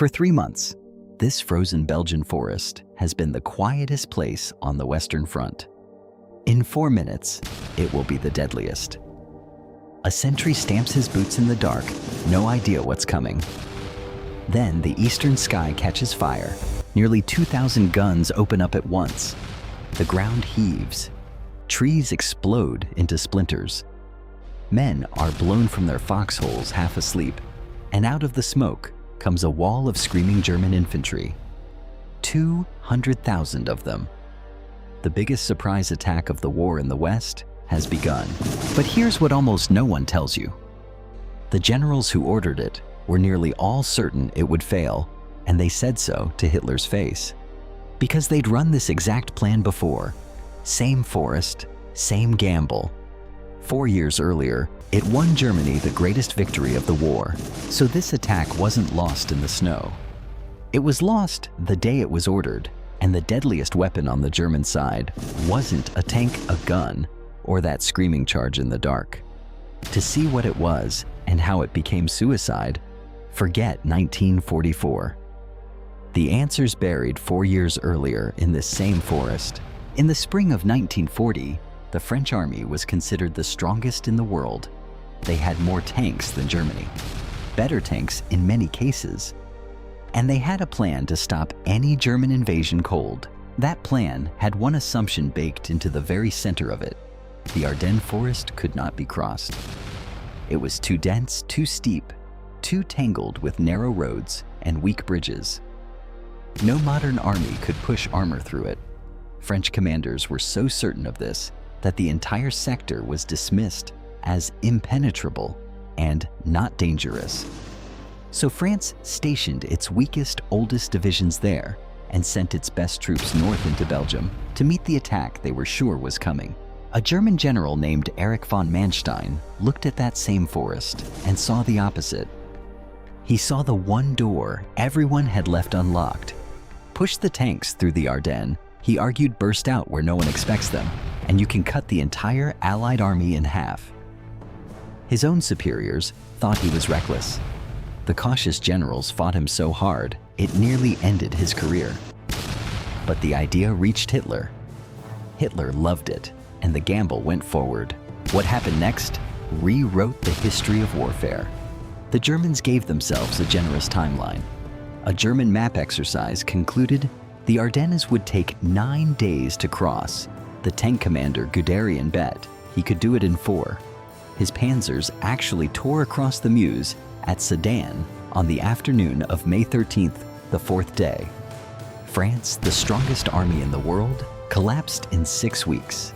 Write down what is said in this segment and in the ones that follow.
For 3 months, this frozen Belgian forest has been the quietest place on the Western Front. In 4 minutes, it will be the deadliest. A sentry stamps his boots in the dark, no idea what's coming. Then the eastern sky catches fire. Nearly 2,000 guns open up at once. The ground heaves. Trees explode into splinters. Men are blown from their foxholes half asleep, and out of the smoke comes a wall of screaming German infantry. 200,000 of them. The biggest surprise attack of the war in the West has begun. But here's what almost no one tells you. The generals who ordered it were nearly all certain it would fail, and they said so to Hitler's face. Because they'd run this exact plan before. Same forest, same gamble. 4 years earlier, it won Germany the greatest victory of the war, so this attack wasn't lost in the snow. It was lost the day it was ordered, and the deadliest weapon on the German side wasn't a tank, a gun, or that screaming charge in the dark. To see what it was and how it became suicide, forget 1944. The answer's buried 4 years earlier in this same forest. In the spring of 1940, the French army was considered the strongest in the world. They had more tanks than Germany, better tanks in many cases, and they had a plan to stop any German invasion cold. That plan had one assumption baked into the very center of it. The Ardennes forest could not be crossed. It was too dense, too steep, too tangled with narrow roads and weak bridges. No modern army could push armor through it. French commanders were so certain of this that the entire sector was dismissed as impenetrable and not dangerous. So France stationed its weakest, oldest divisions there and sent its best troops north into Belgium to meet the attack they were sure was coming. A German general named Erich von Manstein looked at that same forest and saw the opposite. He saw the one door everyone had left unlocked. Push the tanks through the Ardennes, he argued, burst out where no one expects them, and you can cut the entire Allied army in half. His own superiors thought he was reckless. The cautious generals fought him so hard, it nearly ended his career. But the idea reached Hitler. Hitler loved it, and the gamble went forward. What happened next rewrote the history of warfare. The Germans gave themselves a generous timeline. A German map exercise concluded the Ardennes would take 9 days to cross. The tank commander Guderian bet he could do it in 4. His panzers actually tore across the Meuse at Sedan on the afternoon of May 13th, the 4th day. France, the strongest army in the world, collapsed in 6 weeks.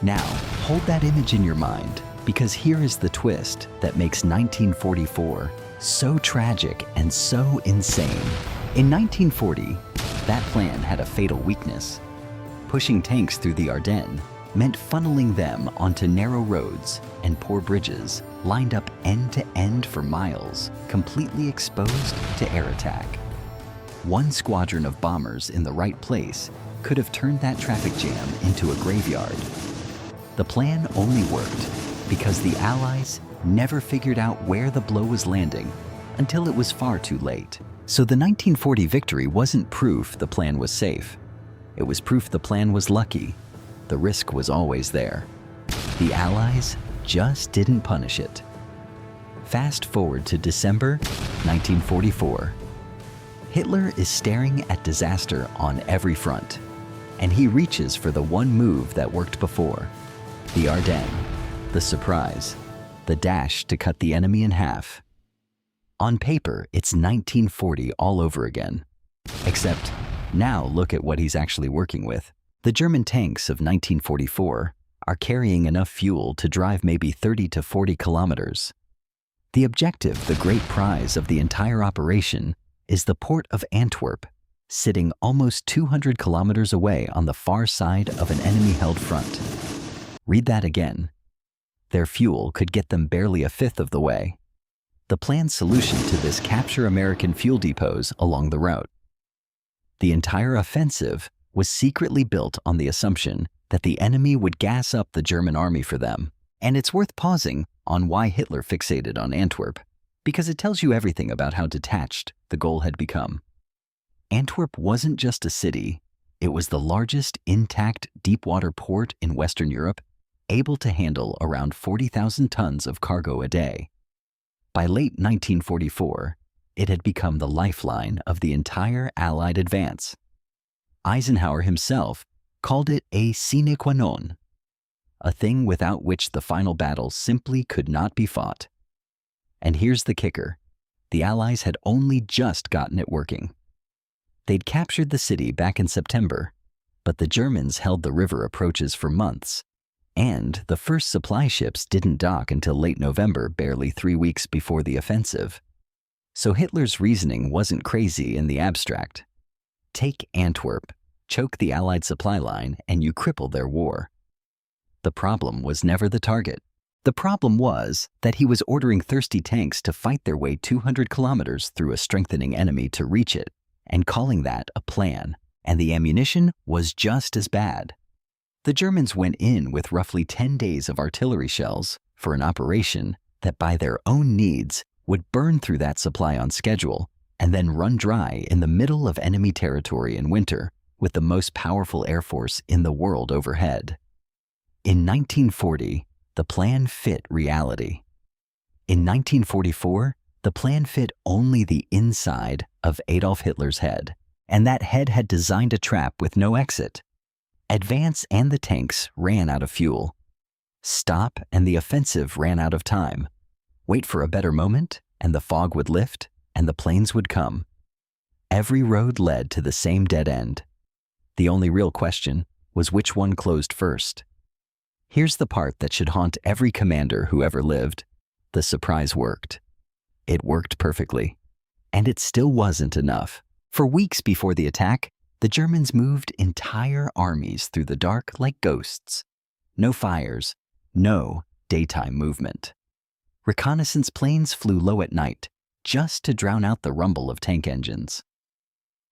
Now, hold that image in your mind, because here is the twist that makes 1944 so tragic and so insane. In 1940, that plan had a fatal weakness. Pushing tanks through the Ardennes meant funneling them onto narrow roads and poor bridges lined up end to end for miles, completely exposed to air attack. One squadron of bombers in the right place could have turned that traffic jam into a graveyard. The plan only worked because the Allies never figured out where the blow was landing until it was far too late. So the 1940 victory wasn't proof the plan was safe. It was proof the plan was lucky. The risk was always there. The Allies just didn't punish it. Fast forward to December 1944. Hitler is staring at disaster on every front, and he reaches for the one move that worked before. The Ardennes, the surprise, the dash to cut the enemy in half. On paper, it's 1940 all over again. Except, now look at what he's actually working with. The German tanks of 1944 are carrying enough fuel to drive maybe 30 to 40 kilometers. The objective, the great prize of the entire operation, is the port of Antwerp, sitting almost 200 kilometers away on the far side of an enemy-held front. Read that again. Their fuel could get them barely a fifth of the way. The planned solution to this: capture American fuel depots along the route. The entire offensive was secretly built on the assumption that the enemy would gas up the German army for them. And it's worth pausing on why Hitler fixated on Antwerp. because it tells you everything about how detached the goal had become. Antwerp wasn't just a city, it was the largest intact deep-water port in Western Europe, able to handle around 40,000 tons of cargo a day. By late 1944, it had become the lifeline of the entire Allied advance. Eisenhower himself called it a sine qua non, a thing without which the final battle simply could not be fought. And here's the kicker. The Allies had only just gotten it working. They'd captured the city back in September, but the Germans held the river approaches for months, and the first supply ships didn't dock until late November, barely 3 weeks before the offensive. So Hitler's reasoning wasn't crazy in the abstract. Take Antwerp, choke the Allied supply line, and you cripple their war. The problem was never the target. The problem was that he was ordering thirsty tanks to fight their way 200 kilometers through a strengthening enemy to reach it, and calling that a plan. And the ammunition was just as bad. The Germans went in with roughly 10 days of artillery shells for an operation that by their own needs would burn through that supply on schedule and then run dry in the middle of enemy territory in winter with the most powerful air force in the world overhead. In 1940, the plan fit reality. In 1944, the plan fit only the inside of Adolf Hitler's head, and that head had designed a trap with no exit. Advance and the tanks ran out of fuel. Stop and the offensive ran out of time. Wait for a better moment, and the fog would lift, and the planes would come. Every road led to the same dead end. The only real question was which one closed first. Here's the part that should haunt every commander who ever lived. The surprise worked. It worked perfectly. And it still wasn't enough. For weeks before the attack, the Germans moved entire armies through the dark like ghosts. No fires, no daytime movement. Reconnaissance planes flew low at night, just to drown out the rumble of tank engines.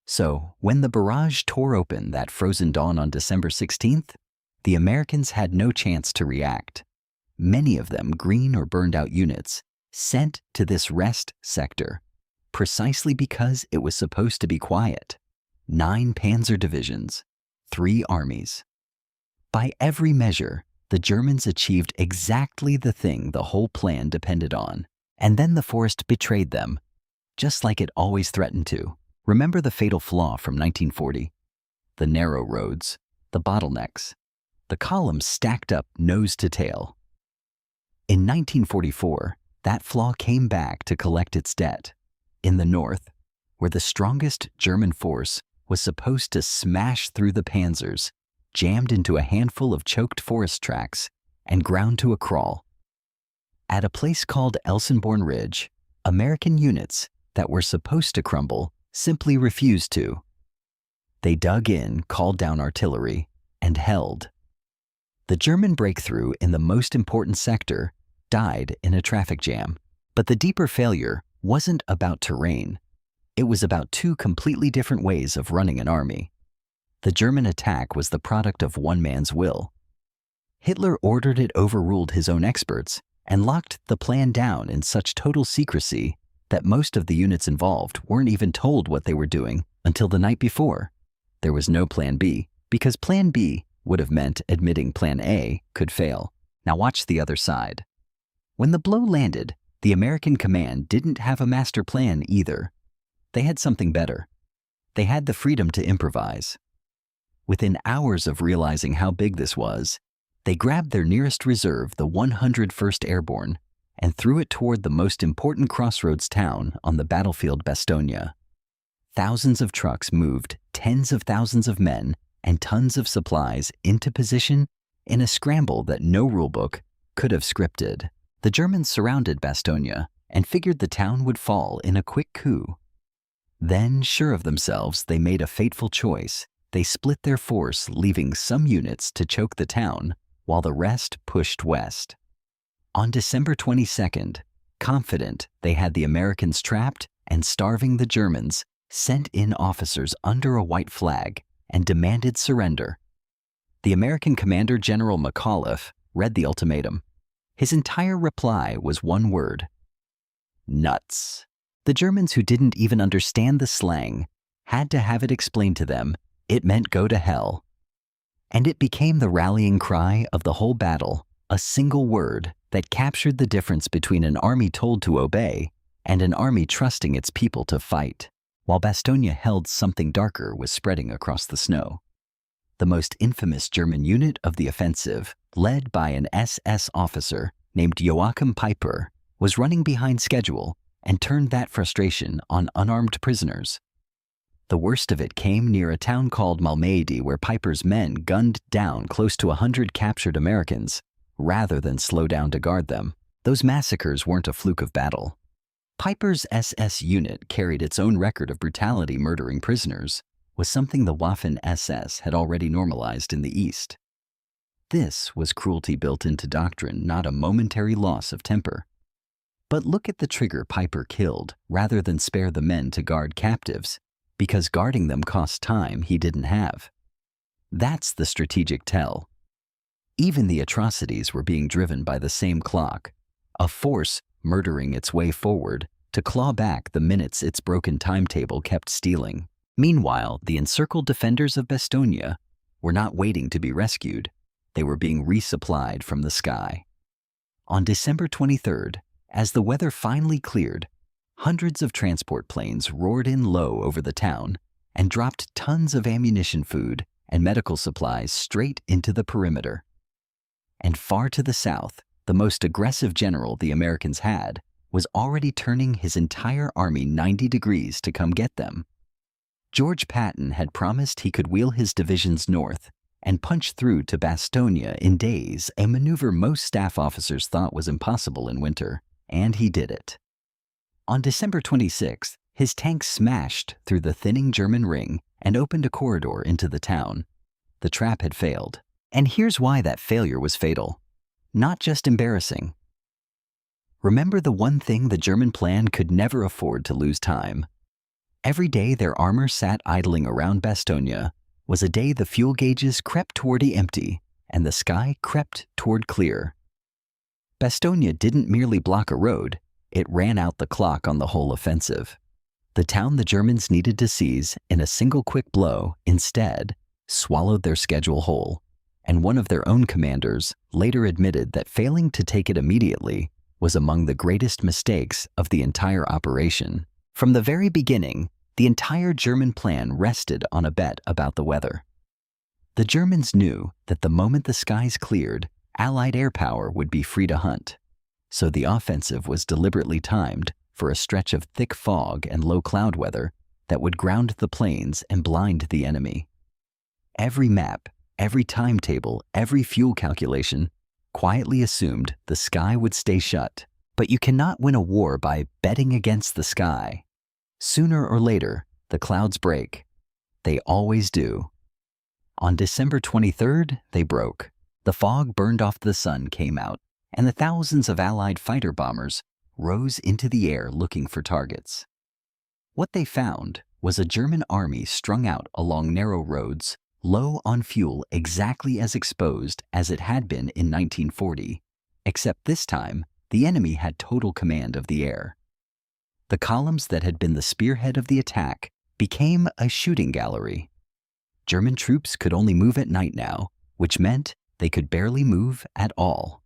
So, when the barrage tore open that frozen dawn on December 16th, the Americans had no chance to react. Many of them green or burned out units, sent to this rest sector, precisely because it was supposed to be quiet. 9 panzer divisions, 3 armies. By every measure, the Germans achieved exactly the thing the whole plan depended on, and then the forest betrayed them, just like it always threatened to. Remember the fatal flaw from 1940? The narrow roads, the bottlenecks, the columns stacked up nose to tail. In 1944, that flaw came back to collect its debt. In the north, where the strongest German force was supposed to smash through the panzers, jammed into a handful of choked forest tracks, and ground to a crawl. At a place called Elsenborn Ridge, American units that were supposed to crumble simply refused to. They dug in, called down artillery, and held. The German breakthrough in the most important sector died in a traffic jam. But the deeper failure wasn't about terrain. It was about 2 completely different ways of running an army. The German attack was the product of one man's will. Hitler ordered it overruled his own experts and locked the plan down in such total secrecy that most of the units involved weren't even told what they were doing until the night before. There was no Plan B, because Plan B would have meant admitting Plan A could fail. Now watch the other side. When the blow landed, the American command didn't have a master plan either. They had something better. They had the freedom to improvise. Within hours of realizing how big this was, they grabbed their nearest reserve, the 101st Airborne, and threw it toward the most important crossroads town on the battlefield, Bastogne. Thousands of trucks moved tens of thousands of men and tons of supplies into position in a scramble that no rulebook could have scripted. The Germans surrounded Bastogne and figured the town would fall in a quick coup. Then, sure of themselves, they made a fateful choice. They split their force, leaving some units to choke the town, while the rest pushed west. On December 22nd, confident they had the Americans trapped and starving, the Germans sent in officers under a white flag and demanded surrender. The American commander, General McAuliffe, read the ultimatum. His entire reply was one word: nuts. The Germans, who didn't even understand the slang, had to have it explained to them. It meant go to hell. And it became the rallying cry of the whole battle, a single word that captured the difference between an army told to obey and an army trusting its people to fight. While Bastogne held, something darker was spreading across the snow. The most infamous German unit of the offensive, led by an SS officer named Joachim Peiper, was running behind schedule and turned that frustration on unarmed prisoners. The worst of it came near a town called Malmedy, where Peiper's men gunned down close to 100 captured Americans rather than slow down to guard them. Those massacres weren't a fluke of battle. Peiper's SS unit carried its own record of brutality. Murdering prisoners was something the Waffen-SS had already normalized in the East. This was cruelty built into doctrine, not a momentary loss of temper. But look at the trigger. Peiper killed rather than spare the men to guard captives, because guarding them cost time he didn't have. That's the strategic tell. Even the atrocities were being driven by the same clock, a force murdering its way forward to claw back the minutes its broken timetable kept stealing. Meanwhile, the encircled defenders of Bastogne were not waiting to be rescued. They were being resupplied from the sky. On December 23rd, as the weather finally cleared, hundreds of transport planes roared in low over the town and dropped tons of ammunition, food, and medical supplies straight into the perimeter. And far to the south, the most aggressive general the Americans had was already turning his entire army 90 degrees to come get them. George Patton had promised he could wheel his divisions north and punch through to Bastogne in days, a maneuver most staff officers thought was impossible in winter, and he did it. On December 26th, his tanks smashed through the thinning German ring and opened a corridor into the town. The trap had failed. And here's why that failure was fatal. Not just embarrassing. Remember the one thing the German plan could never afford to lose: time. Every day their armor sat idling around Bastogne was a day the fuel gauges crept toward empty and the sky crept toward clear. Bastogne didn't merely block a road, it ran out the clock on the whole offensive. The town the Germans needed to seize in a single quick blow instead swallowed their schedule whole, and one of their own commanders later admitted that failing to take it immediately was among the greatest mistakes of the entire operation. From the very beginning, the entire German plan rested on a bet about the weather. The Germans knew that the moment the skies cleared, Allied air power would be free to hunt. So the offensive was deliberately timed for a stretch of thick fog and low cloud weather that would ground the planes and blind the enemy. Every map, every timetable, every fuel calculation quietly assumed the sky would stay shut. But you cannot win a war by betting against the sky. Sooner or later, the clouds break. They always do. On December 23rd, they broke. The fog burned off, the sun came out, and the thousands of Allied fighter bombers rose into the air looking for targets. What they found was a German army strung out along narrow roads, low on fuel, exactly as exposed as it had been in 1940, except this time, the enemy had total command of the air. The columns that had been the spearhead of the attack became a shooting gallery. German troops could only move at night now, which meant they could barely move at all.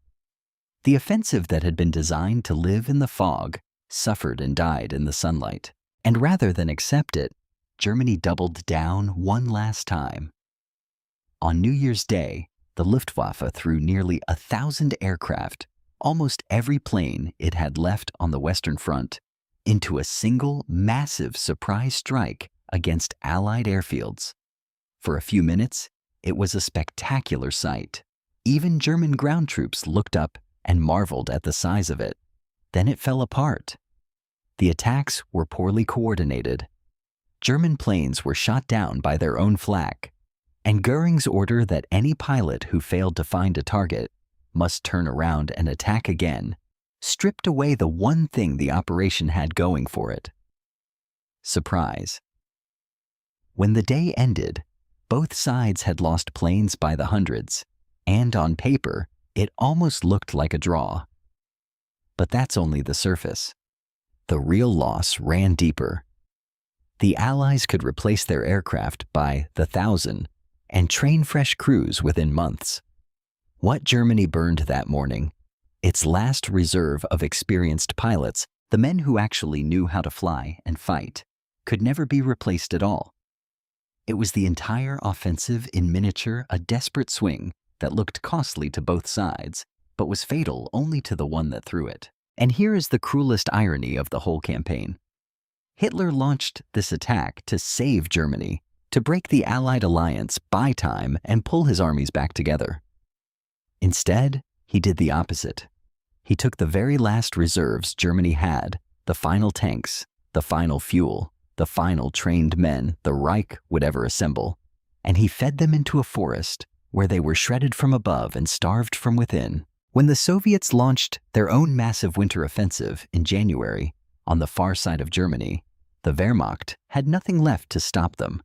The offensive that had been designed to live in the fog suffered and died in the sunlight. And rather than accept it, Germany doubled down one last time. On New Year's Day, the Luftwaffe threw nearly 1,000 aircraft, almost every plane it had left on the Western Front, into a single massive surprise strike against Allied airfields. For a few minutes, it was a spectacular sight. Even German ground troops looked up and marveled at the size of it. Then it fell apart. The attacks were poorly coordinated. German planes were shot down by their own flak, and Goering's order that any pilot who failed to find a target must turn around and attack again stripped away the one thing the operation had going for it: surprise. When the day ended, both sides had lost planes by the hundreds, and on paper, it almost looked like a draw. But that's only the surface. the real loss ran deeper. The Allies could replace their aircraft by the thousand and train fresh crews within months. What Germany burned that morning, its last reserve of experienced pilots, the men who actually knew how to fly and fight, could never be replaced at all. It was the entire offensive in miniature, a desperate swing that looked costly to both sides, but was fatal only to the one that threw it. And here is the cruelest irony of the whole campaign. Hitler launched this attack to save Germany, to break the Allied alliance, buy time, and pull his armies back together. Instead, he did the opposite. He took the very last reserves Germany had, the final tanks, the final fuel, the final trained men the Reich would ever assemble, and he fed them into a forest where they were shredded from above and starved from within. When the Soviets launched their own massive winter offensive in January on the far side of Germany, the Wehrmacht had nothing left to stop them.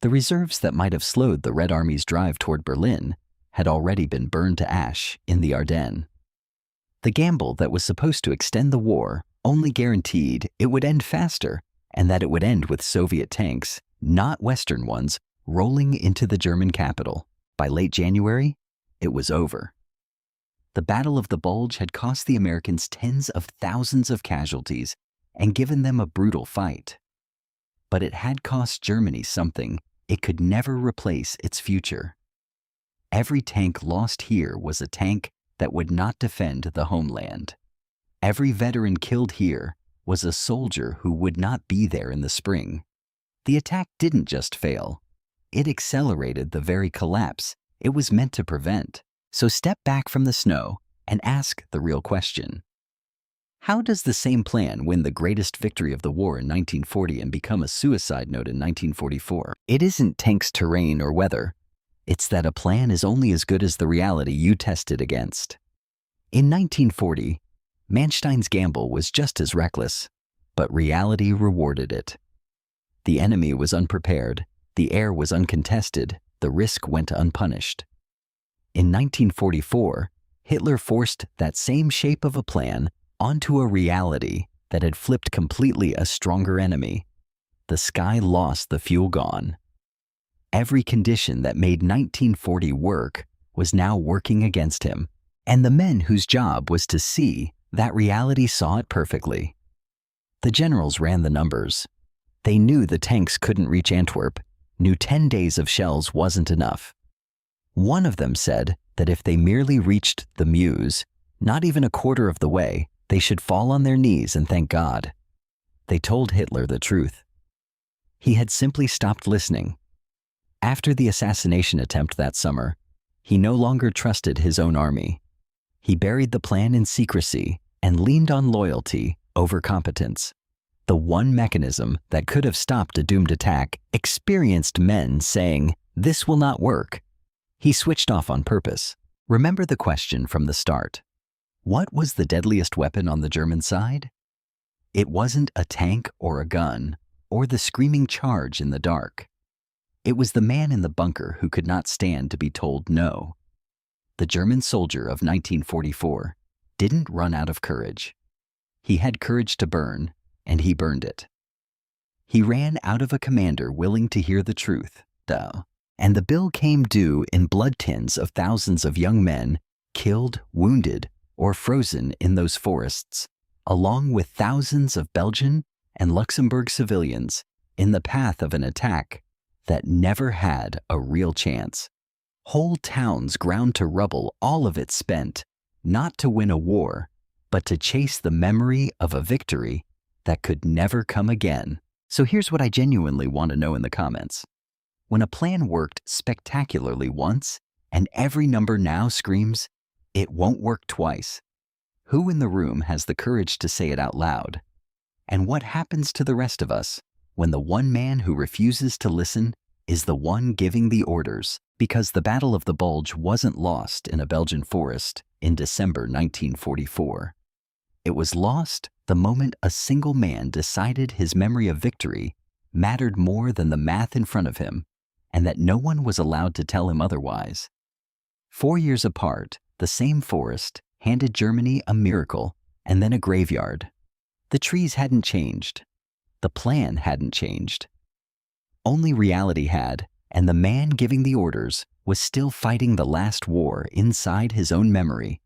The reserves that might have slowed the Red Army's drive toward Berlin had already been burned to ash in the Ardennes. The gamble that was supposed to extend the war only guaranteed it would end faster, and that it would end with Soviet tanks, not Western ones, rolling into the German capital. By late January, it was over. The Battle of the Bulge had cost the Americans tens of thousands of casualties and given them a brutal fight. But it had cost Germany something it could never replace: its future. Every tank lost here was a tank that would not defend the homeland. Every veteran killed here was a soldier who would not be there in the spring. The attack didn't just fail. It accelerated the very collapse it was meant to prevent. So step back from the snow and ask the real question. How does the same plan win the greatest victory of the war in 1940 and become a suicide note in 1944? It isn't tanks, terrain, or weather. It's that a plan is only as good as the reality you test it against. In 1940, Manstein's gamble was just as reckless, but reality rewarded it. The enemy was unprepared, the air was uncontested, the risk went unpunished. In 1944, Hitler forced that same shape of a plan onto a reality that had flipped completely a stronger enemy. The sky lost, the fuel gone. Every condition that made 1940 work was now working against him, and the men whose job was to see that reality saw it perfectly. The generals ran the numbers. They knew the tanks couldn't reach Antwerp, knew 10 days of shells wasn't enough. One of them said that if they merely reached the Meuse, not even a quarter of the way, they should fall on their knees and thank God. They told Hitler the truth. He had simply stopped listening. After the assassination attempt that summer, he no longer trusted his own army. He buried the plan in secrecy and leaned on loyalty over competence. The one mechanism that could have stopped a doomed attack, experienced men saying, "This will not work." He switched off on purpose. Remember the question from the start. What was the deadliest weapon on the German side? It wasn't a tank or a gun or the screaming charge in the dark. It was the man in the bunker who could not stand to be told no. The German soldier of 1944 didn't run out of courage. He had courage to burn, and he burned it. He ran out of a commander willing to hear the truth, though, and the bill came due in blood tins of thousands of young men killed, wounded, or frozen in those forests, along with thousands of Belgian and Luxembourg civilians in the path of an attack that never had a real chance. Whole towns ground to rubble, all of it spent, not to win a war, but to chase the memory of a victory that could never come again. So here's what I genuinely want to know in the comments. When a plan worked spectacularly once, and every number now screams, it won't work twice, who in the room has the courage to say it out loud? And what happens to the rest of us when the one man who refuses to listen is the one giving the orders? Because the Battle of the Bulge wasn't lost in a Belgian forest in December 1944. It was lost the moment a single man decided his memory of victory mattered more than the math in front of him, and that no one was allowed to tell him otherwise. 4 years apart, the same forest handed Germany a miracle and then a graveyard. The trees hadn't changed. The plan hadn't changed. Only reality had, and the man giving the orders was still fighting the last war inside his own memory.